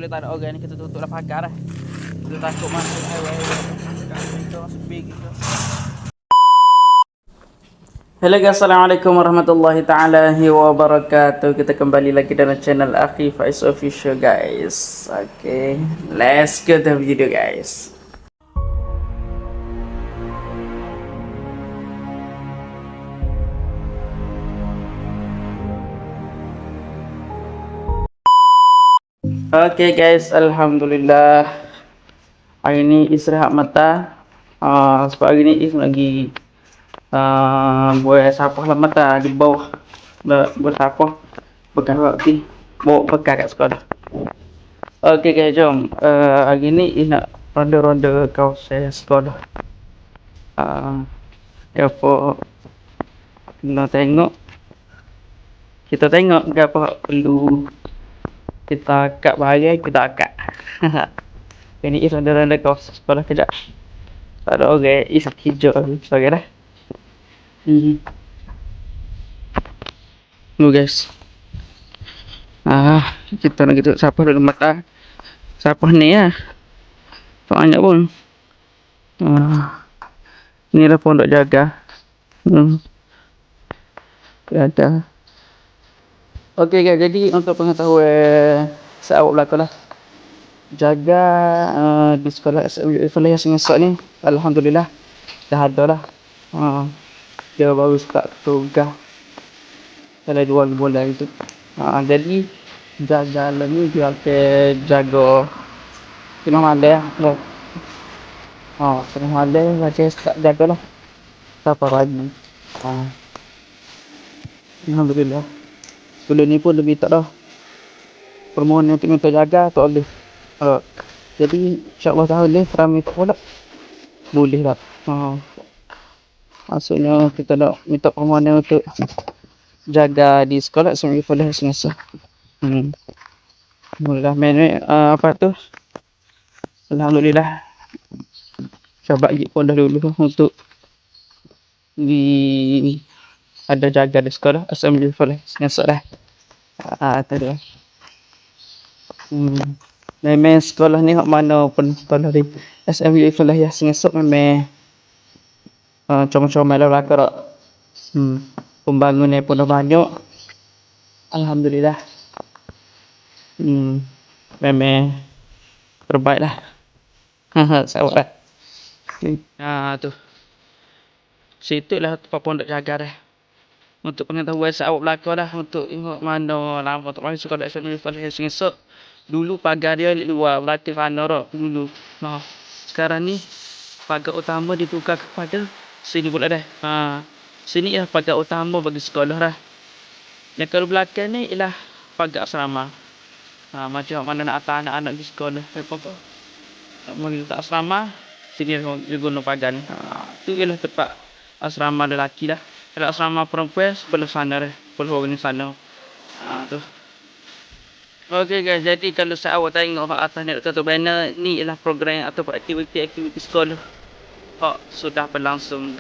Kalau tak ada orang ni kita tutup lah pagar lah. Kita takut masuk highway. Kita masuk big gitu. Hello guys, Assalamualaikum warahmatullahi ta'ala wabarakatuh. Kita kembali lagi dalam channel Akhi Faiz Official guys. Okay, let's go to the video guys. Okay guys, Alhamdulillah. Hari ni istirahat mata. Sebab hari ni Is lagi buat sapah lah mata di bawah. Buat sapah. Bekas waktu bawa bekal kat sekolah. Okay guys, jom. Hari ni Is nak ronda-ronda kawasan sekolah. Apa nak tengok. Kita tengok apa perlu kita akak barang kita akak. Ini Is ronda-ronda kawasan sekolah kejap. Tak ada orang, Is hijau sorry dah. Tunggu guys. Kita nak gitu siapa dulu mata. Siapa ni ya? Tak banyak pun. Ni lah pondok jaga. Ada. Okey guys, jadi untuk pengetahuan seawak belakang lah. Jaga di sekolah SMU Falah Yasin esok ni alhamdulillah dah ada lah. Dia baru start tugas dalam 2 bulan itu. Jadi jaga ni dia akan jaga kena malam lah. Kena malam macam start jaga lah. Siapa lagi? Alhamdulillah. Sebelum ni pun lebih tak dah permohonan untuk minta jaga tak boleh. Jadi insyaAllah tahun ni ramai pula boleh lah. Maksudnya kita nak minta permohonan untuk jaga di sekolah SMU Falah semasa. Alhamdulillah apa tu? Alhamdulillah. Coba pergi pun dah dulu untuk di ada jaga di sekolah SMU Falah semasa dah. Tadi lah. Memang sekolah ni hak mana pun sekolah di SMU Falah Yasin esok memang comel-comel lah belakang tak. Pembangunan pun dah banyak. Alhamdulillah. Memang terbaik lah. Sawak lah. Tu. Situ lah tempat pondok jaga dah. Untuk pengetahuan sawak belakang lah. Untuk mana lama untuk masuk sekolah SMU Falah Yasin esok. Dulu pagar dia luar berlatih fana tak dulu. Sekarang ni pagar utama ditukar kepada sini pula dah. Sini ialah pagar utama bagi sekolah dah. Yang kalau belakang ni ialah pagar asrama. Macam mana nak hantar anak-anak di sekolah. Apa-apa. Nak pergi letak asrama, sini dia guna pagar ni. Tu ialah tempat asrama lelaki dah. Kalau asrama perempuan sebelah sana dah. Sebelah orang ni sana. Tu. Okey guys, jadi kalau awak tengok atas ni tu banner ni ialah program atau aktiviti sekolah. Sudah berlangsung.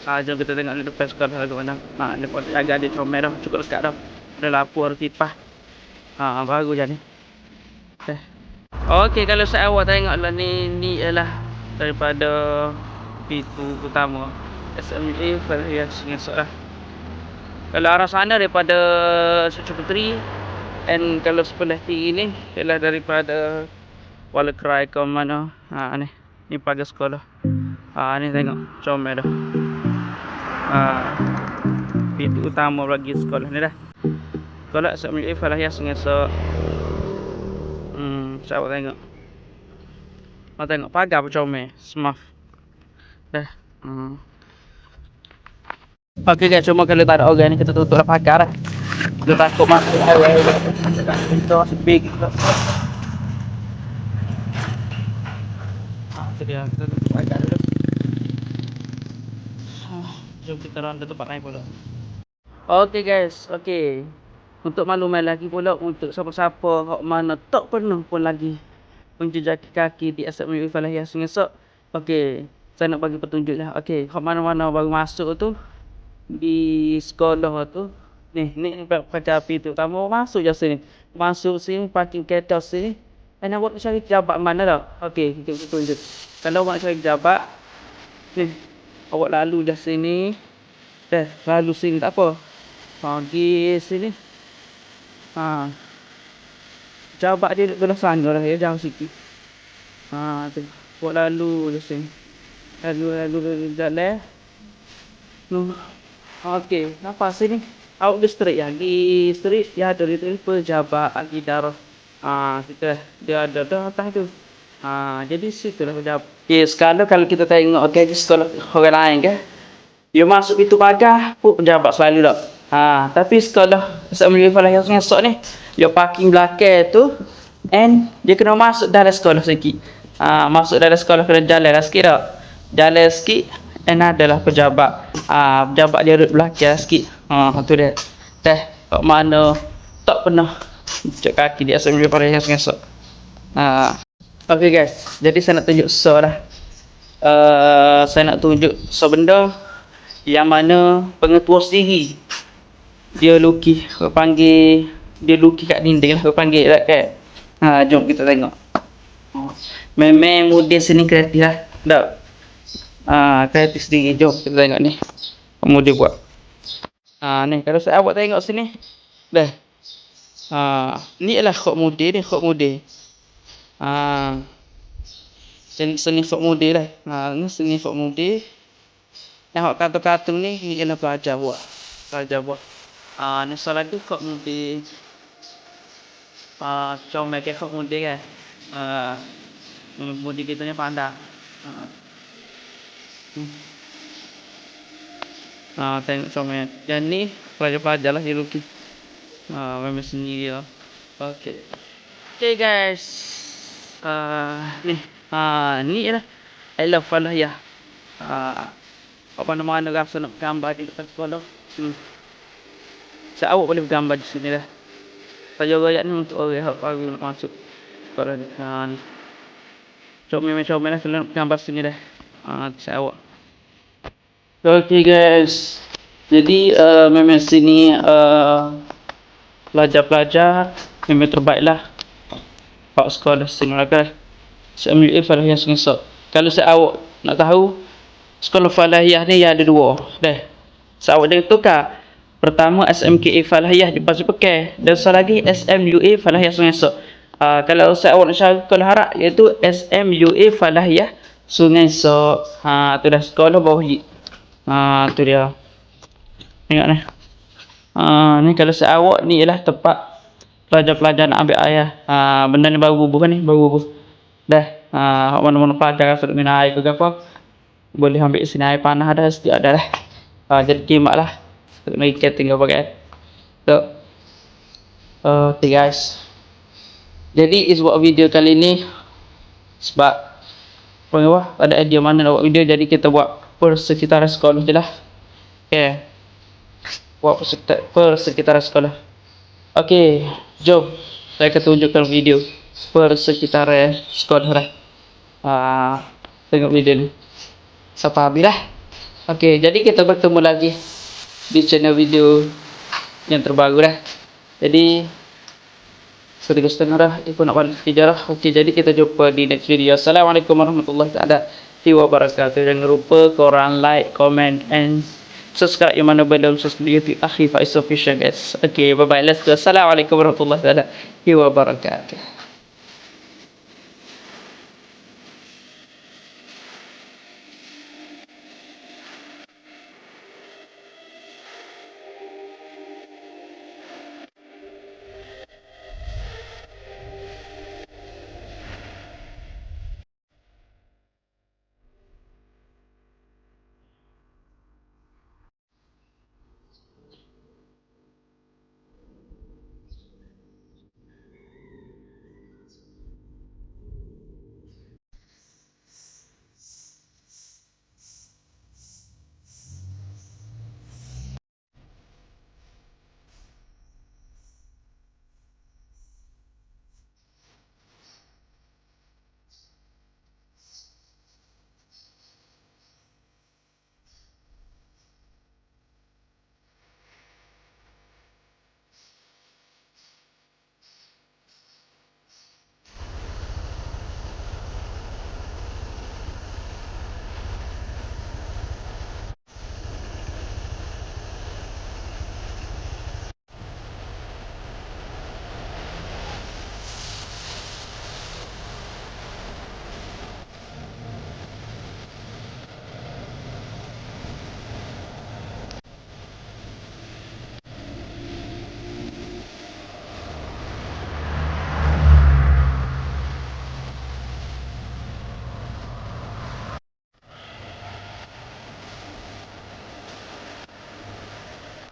Jom kita tengok ni depan sekolah ke mana. Ni pun jaga dia comel dah, cukup dekat dah. Ada lampu ada tipah. Baru je ni. Okey, kalau awak tengok lah ni ialah daripada pintu utama SMU Falah Yasin esok lah. Kalau arah sana daripada Suci Puteri. And kalau sebelah kiri ni ialah daripada Wala Kerai ke mana. Ni pagar sekolah. Ni tengok comel dah. Pintu utama bagi sekolah ni dah. Sekolah SMU Falah Yasin esok. Siapa tengok. Tengok pagar apa comel. Smart. Dah. Okey guys, cuma kalau tak ada orang ni kita tutup lah pagar lah. Kita takut masuk highway. Kita masuk big gitu. Itu dia, kita tutup pagar dulu. Jom kita ronda tempat lain pula. Okey guys, okey. Untuk makluman lagi pula untuk siapa-siapa mana tak pernah pun lagi menjejaki kaki di SMU Falah Yasin esok. Okey, saya nak bagi petunjuk lah. Okey, mana-mana baru masuk tu di sekolah tu Ni kerja api tu. Kamu masuk je sini. Masuk sini, parking kereta sini. Nak buat cari pejabat mana tau? Okey, kita tunjuk. Kalau nak cari pejabat, ni. Awak lalu je sini. Lalu sini tak apa. Pergi sini. Ha. Pejabat dia duduk belah sana lah. Ya, jauh sikit. Tu. Awak lalu je sini. Lalu jalan. Okey, nampak sini. Awak pergi straight ya. Pergi straight, dia ada di pejabat Al-Idarah. Situ lah. Dia ada dah atas tu. Jadi situ lah pejabat. Okey, sekarang kalau kita tengok sekolah orang lain ke. Dia masuk pintu pagar, pejabat selalu tak. Tapi sekolah SMU Falahiyah Sungai Sok ni, dia parking belakang tu. And dia kena masuk dalam sekolah sikit. Masuk dalam sekolah kena jalan lah sikit tak. Jalan sikit. And adalah pejabat. Pejabat dia duduk belakang sikit. Tu dia. Kat mana tak pernah cek kaki di SMU Falahiyah Sungai Sok. Okay guys, jadi saya nak tunjuk lah. Saya nak tunjuk benda yang mana pengetua sendiri dia lukis, dia lukis kat dinding lah, panggil lah kan. Jom kita tengok. Memang model sini kreatif lah. Tak? Kreatif sendiri. Jom kita tengok ni. Model buat. Ni kalau saya awak tengok sini. Dah. Ni adalah khok model ni, khok model. Seni khok model lah. Ni seni khok model. Yang kartun-kartun ni ialah pelajar buat. Ni soal lagi khok model. Comel ke khok model kan. Model kita ni pandang. Tengok comel. Yang ni pelajar-pelajar lah dia lukis. Memang sendiri lah. Okay guys. Ni. Ni ialah I Love Falahiyah. Apa mana-mana rasa nak gambar di depan sekolah. Awak boleh bergambar di sini lah. Saja rakyat ni untuk orang yang baru nak masuk sekolah ni. Comel lah kalau nak gambar sini dah. Saya awak. Okay guys. Jadi memang sini pelajar-pelajar memang terbaik lah. Pak sekolah sini lah kan. SMU Falahiyah Sungai Sok. Kalau saya awak nak tahu, sekolah Falahiyah ni ada dua. Saya awak jangan tukar. Pertama SMKA Falahiyah di Pasir Pekeh. Dan satu lagi SMUA Falahiyah Sungai Sok. Kalau saya awak nak cari sekolah harap, iaitu SMUA Falahiyah Sungai Sok. Tu dah sekolah bawah ni. Tu dia. Tengok ni. Ni kalau saya awak ni ialah tempat pelajar-pelajar nak ambil air. Benda ni baru bubuh ni, baru bubuh. Dah. Mana-mana pelajar rasa nak minum air ke apa, boleh ambil sini air panas ada, setiap ada lah. Jadi kimak lah. Nak ikat tinggal pakai. So, okay guys. Jadi buat video kali ni sebab ada idea mana nak buat video, jadi kita buat persekitaran sekolah je lah. Okay. Buat persekitaran sekolah. Okay, jom saya akan tunjukkan video persekitaran sekolah lah. Tengok video ni sampai habis lah. Okay, jadi kita bertemu lagi di channel video yang terbaru lah. Jadi 1.5 dah, dia pun nak balik kerja lah. Okay, jadi kita jumpa di next video. Assalamualaikum warahmatullahi wabarakatuh. Jangan lupa korang like, comment and subscribe yang mana belum subscribe YouTube Akhi Faiz Official guys. Okay, bye bye, let's go. Assalamualaikum warahmatullahi wabarakatuh.